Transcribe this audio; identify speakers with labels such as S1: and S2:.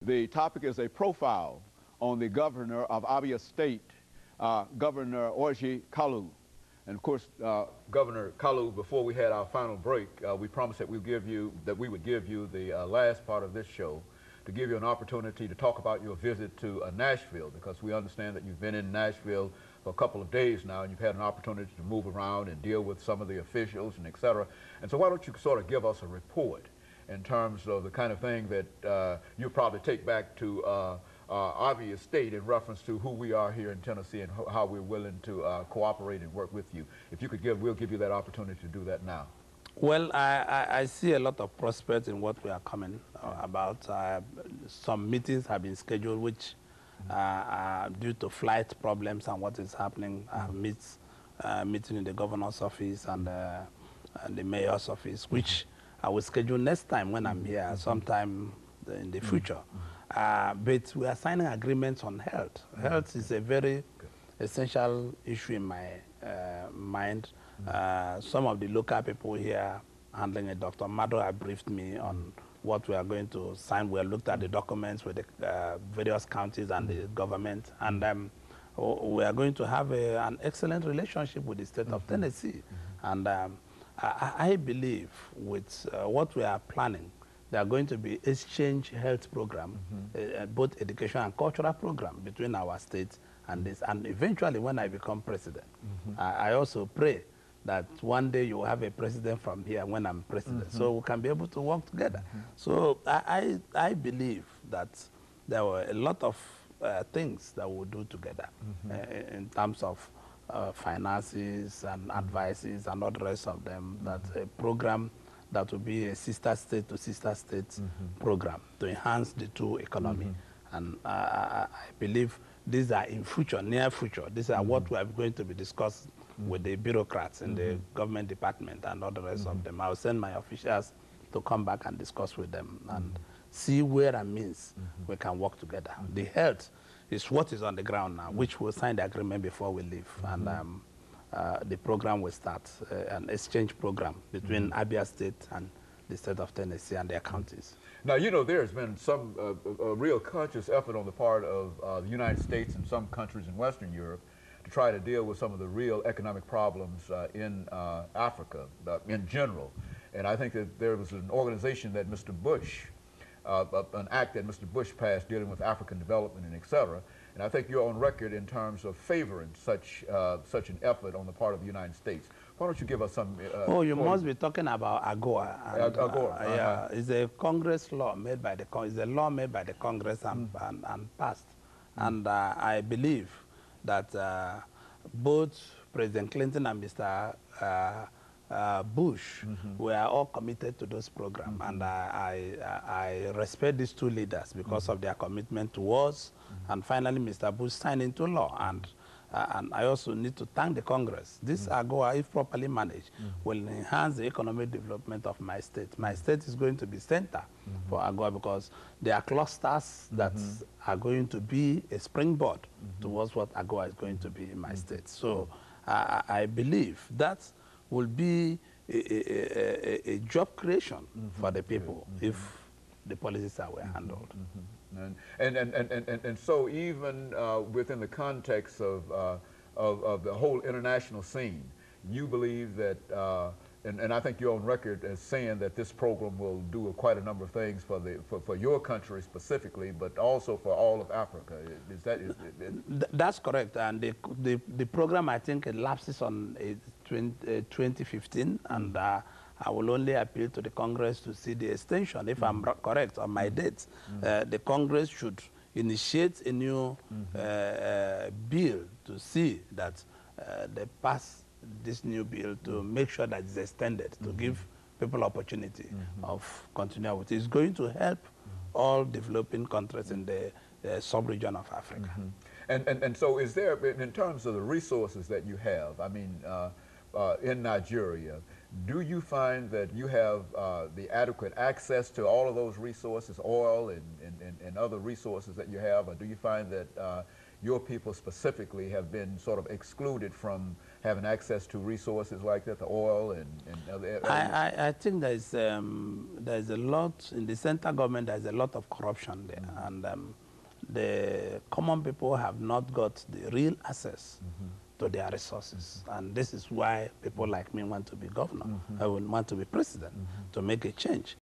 S1: The topic is a profile on the governor of Abia State, Governor OKalu3. And of course, Governor Kalu, before we had our final break, we promised that we would give you the last part of this show to give you an opportunity to talk about your visit to Nashville, because we understand that you've been in Nashville for a couple of days now, and you've had an opportunity to move around and deal with some of the officials and et cetera. And so why don't you sort of give us a report in terms of the kind of thing that you'll probably take back to Abia State in reference to who we are here in Tennessee and how we're willing to cooperate and work with you. If you could we'll give you that opportunity to do that now.
S2: Well, I see a lot of prospects in what we are coming about. Some meetings have been scheduled which due to flight problems and what is happening, meeting in the governor's office and the mayor's office, which I will schedule next time when I'm here, sometime in the future. But we are signing agreements on health. Health is a very essential issue in my mind. Some of the local people here handling it, Dr. Mado have briefed me on what we are going to sign. We have looked at the documents with the various counties and the government, and we are going to have an excellent relationship with the state of Tennessee. And I believe with what we are planning, there are going to be exchange health program, both education and cultural program between our states and this. And eventually, when I become president, I also pray that one day you will have a president from here when I'm president, so we can be able to work together. So I believe that there were a lot of things that we'll do together in terms of finances and advices and all the rest of them. That's a program that will be a sister state to sister state program to enhance the two economy. And I believe these are in future, near future. These are what we are going to be discussing with the bureaucrats in the government department and all the rest of them. I'll send my officials to come back and discuss with them and see where and means we can work together. The health is what is on the ground now, which we'll sign the agreement before we leave. And the program will start, an exchange program between Abia State and the state of Tennessee and their counties.
S1: Now, you know, there's been some a real conscious effort on the part of the United States and some countries in Western Europe to try to deal with some of the real economic problems in Africa in general. And I think that there was an organization that Mr. Bush, an act that Mr. Bush passed dealing with African development and et cetera. And I think you're on record in terms of favoring such an effort on the part of the United States. Why don't you give us some...
S2: oh, you must be talking about AGOA. And,
S1: AGOA.
S2: Yeah, it's a Congress law made by the Congress and passed. And I believe that both President Clinton and Mr. Bush were all committed to those programs, and I respect these two leaders because of their commitment towards, and finally Mr. Bush signed into law. And I also need to thank the Congress. This AGOA, if properly managed, will enhance the economic development of my state. My state is going to be center for AGOA because there are clusters that are going to be a springboard towards what AGOA is going to be in my state. So I believe that will be a job creation for the people if the policies are well handled.
S1: And so even within the context of the whole international scene, you believe that, and I think you're on record as saying that this program will do quite a number of things for your country specifically, but also for all of Africa. Is that?
S2: That's correct. And the program, I think, elapses on 2015, and I will only appeal to the Congress to see the extension. If I'm correct on my dates, the Congress should initiate a new bill to see that they pass this new bill to make sure that it's extended, to give people opportunity of continuing with it. It's going to help all developing countries in the sub-region of Africa.
S1: And so is there, in terms of the resources that you have, I mean, in Nigeria, do you find that you have the adequate access to all of those resources, oil and other resources that you have, or do you find that your people specifically have been sort of excluded from having access to resources like that, the oil and other elements?
S2: I think there's a lot, in the central government, there's a lot of corruption there. And the common people have not got the real access to their resources. And this is why people like me want to be governor, I would want to be president, to make a change.